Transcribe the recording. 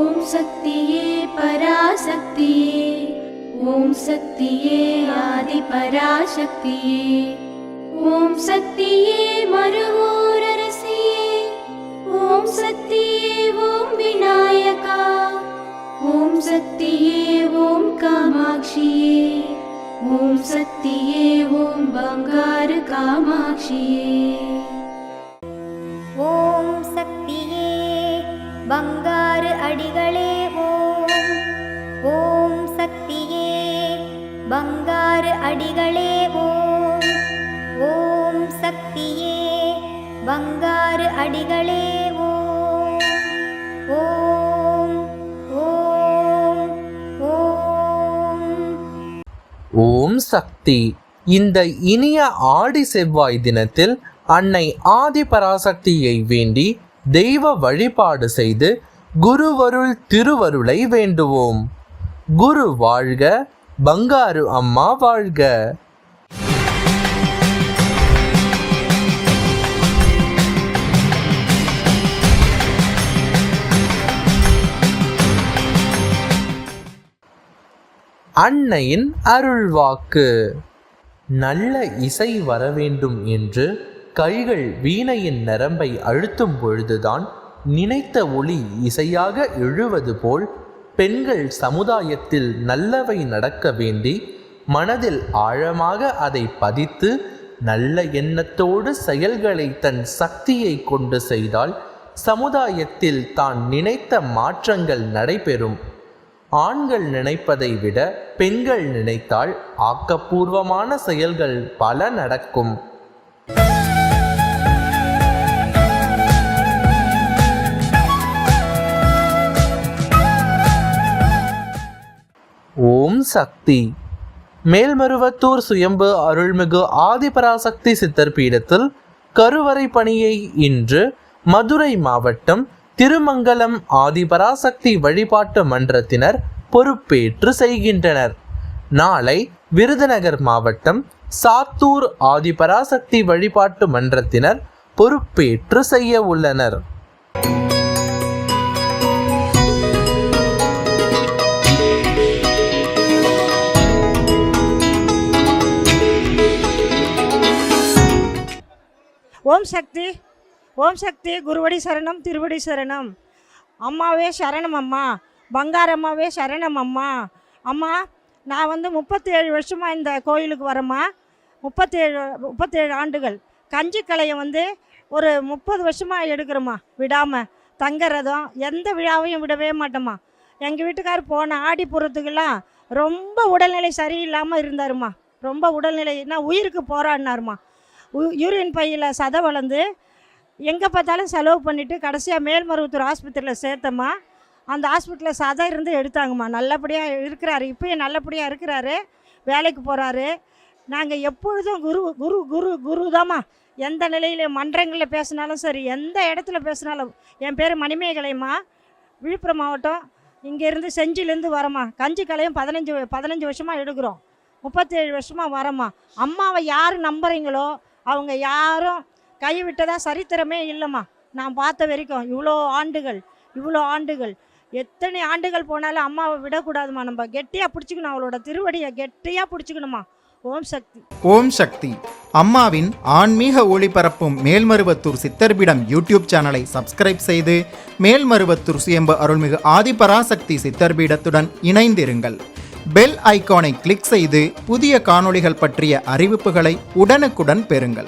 ஓம் சக்தியே பராசக்தியே, ஓம் சக்தியே ஆதி பராசக்தியே, ஓம் சக்தியே மருவூர் அரசியே, ஓம் சக்தியே ஓம் விநாயகா, ஓம் சக்தியே ஓம் காமாட்சியே, ஓம் சக்தியே ஓம் பங்காரு காமாட்சியே. ஓம் சக்தியே பங்காரு அடிகளே ஓம், ஓம் சக்தியே பங்காரு அடிகளே ஓம், ஓம் சக்தியே பங்காரு அடிகளே ஓம், ஓம் ஓம் ஓம். ஓம் சக்தி. இந்த இனிய ஆடி செவ்வாய் தினத்தில் அன்னை ஆதி பராசக்தியை வேண்டி தெய்வ வழிபாடு செய்து குருவருள் திருவருளை வேண்டுவோம். குரு வாழ்க, பங்காரு அம்மா வாழ்க. அன்னையின் அருள்வாக்கு. நல்ல இசை வர வேண்டும் என்று கைகள் வீணையின் நரம்பை அழுத்தும் பொழுதுதான் நினைத்த ஒளி இசையாக எழுவது போல் பெண்கள் சமுதாயத்தில் நல்லவை நடக்க வேண்டி மனதில் ஆழமாக அதை பதித்து நல்ல எண்ணத்தோடு செயல்களை தன் சக்தியை கொண்டு செய்தால் சமுதாயத்தில் தான் நினைத்த மாற்றங்கள் நடைபெறும். ஆண்கள் நினைப்பதை விட பெண்கள் நினைத்தால் ஆக்கப்பூர்வமான செயல்கள் பல நடக்கும். ஓம் சக்தி. மேல்மருவத்தூர் சுயம்பு அருள்மிகு ஆதிபராசக்தி சித்தர் பீடத்தில் கருவறை பணியை இன்று மதுரை மாவட்டம் திருமங்கலம் ஆதிபராசக்தி வழிபாட்டு மன்றத்தினர் பொறுப்பேற்று செய்கின்றனர். நாளை விருதுநகர் மாவட்டம் சாத்தூர் ஆதிபராசக்தி வழிபாட்டு மன்றத்தினர் பொறுப்பேற்று செய்ய உள்ளனர். ஓம் சக்தி, ஓம் சக்தி. குருவடி சரணம், திருவடி சரணம். அம்மாவே சரணம் அம்மா, பங்காரம்மாவே சரணம் அம்மா. அம்மா, நான் 37 வருஷமாக இந்த கோயிலுக்கு வரேம்மா. 37 ஆண்டுகள். கஞ்சி கலையை ஒரு 30 வருஷமாக எடுக்கிறோம்மா விடாமல். தங்க ரதம் எந்த விழாவையும் விடவே மாட்டோம்மா. எங்கள் வீட்டுக்கார் போன ஆடிப்புறத்துக்கெல்லாம் ரொம்ப உடல்நிலை சரியில்லாமல் இருந்தாருமா. ரொம்ப உடல்நிலைனா உயிருக்கு போராடினாருமா. யூரின் பையில் சதை வளர்ந்து எங்கே பார்த்தாலும் செலவு பண்ணிவிட்டு கடைசியாக மேல்மருவத்தூர் ஆஸ்பத்திரியில் சேர்த்தம்மா. அந்த ஹாஸ்பிட்டலில் சதை இருந்து எடுத்தாங்கம்மா. நல்லபடியாக இருக்கிறாரு, இப்போயும் நல்லபடியாக இருக்கிறாரு, வேலைக்கு போகிறாரு. நாங்கள் எப்பொழுதும் குரு குரு குரு குரு தாம்மா. எந்த நிலையில் மன்றங்களில் பேசினாலும் சரி, எந்த இடத்துல பேசினாலும். என் பேர் மணிமேகலைம்மா, விழுப்புரம் மாவட்டம். இங்கேருந்து செஞ்சிலேருந்து வரம்மா. கஞ்சி கலையும் 15 வருஷமாக எடுக்கிறோம். 37 வருஷமாக வரம்மா. அம்மாவை யார் நம்புறீங்களோ அவங்க யாரும் கைவிட்டதாக சரித்திரமே இல்லைம்மா. நான் பார்த்த வரைக்கும் இவ்வளோ ஆண்டுகள் எத்தனை ஆண்டுகள் போனாலும் அம்மாவை விடக்கூடாதுமா. நம்ம கெட்டியாக பிடிச்சிக்கணும், அவளோட திருவடியை கெட்டியாக பிடிச்சிக்கணுமா. ஓம் சக்தி. ஓம் சக்தி. அம்மாவின் ஆன்மீக ஒளிபரப்பும் மேல்மருவத்தூர் சித்தர்பீடம் யூடியூப் சேனலை சப்ஸ்கிரைப் செய்து மேல்மருவத்தூர் சுயம்பு அருள்மிகு ஆதிபராசக்தி சித்தர்பீடத்துடன் இணைந்திருங்கள். பெல் ஐகானை கிளிக் செய்து புதிய காணொளிகள் பற்றிய அறிவிப்புகளை உடனுக்குடன் பெறுங்கள்.